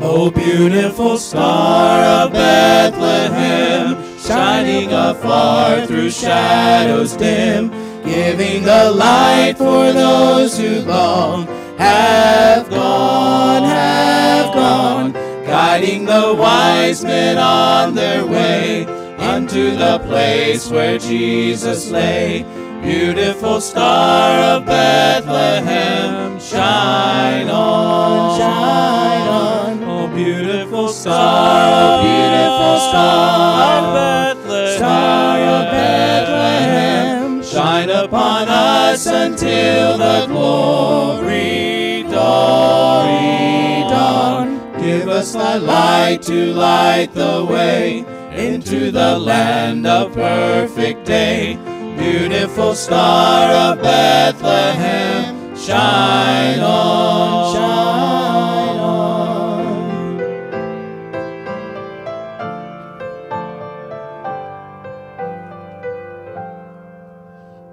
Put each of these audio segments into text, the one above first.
O beautiful star of Bethlehem, shining afar through shadows dim, giving the light for those who long have gone, guiding the wise men on their way unto the place where Jesus lay. Beautiful star of Bethlehem, shine on, shine on. Oh, beautiful star, of Bethlehem, star of Bethlehem, shine upon us until the glory dawn. Give us thy light to light the way into the land of perfect day. Beautiful star of Bethlehem, shine on, shine on.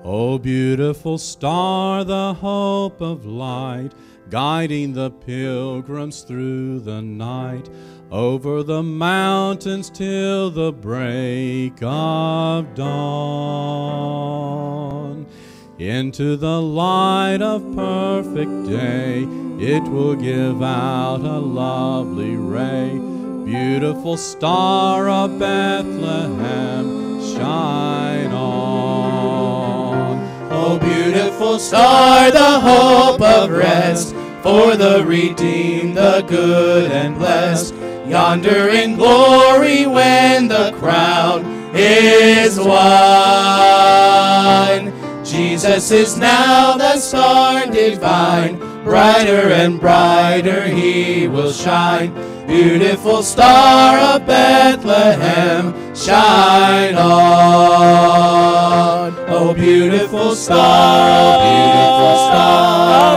O beautiful star, the hope of light, guiding the pilgrims through the night, over the mountains till the break of dawn. Into the light of perfect day, it will give out a lovely ray. Beautiful star of Bethlehem, shine on. O beautiful star, the hope of rest, for the redeemed, the good and blessed, yonder in glory when the crown is won. Jesus is now the star divine, brighter and brighter he will shine. Beautiful star of Bethlehem, shine on. Oh, beautiful star,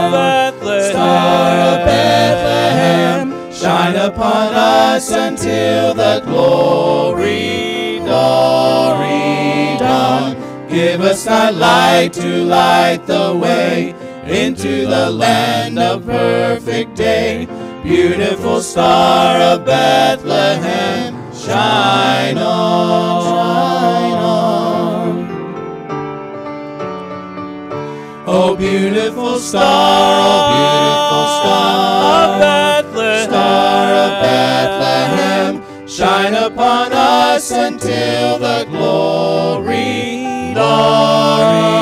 of Bethlehem, star of Bethlehem, shine upon us until the glory dawn. Give us thy light to light the way into the land of perfect day. Beautiful star of Bethlehem, shine on, shine on. Oh, beautiful star, of Bethlehem, star of Bethlehem, shine upon us until the glory dawn.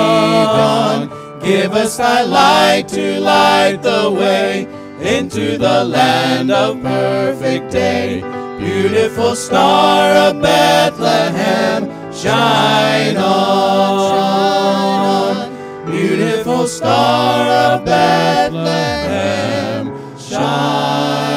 Give us thy light to light the way into the land of perfect day. Beautiful star of Bethlehem, shine on, shine on. Beautiful star of Bethlehem, shine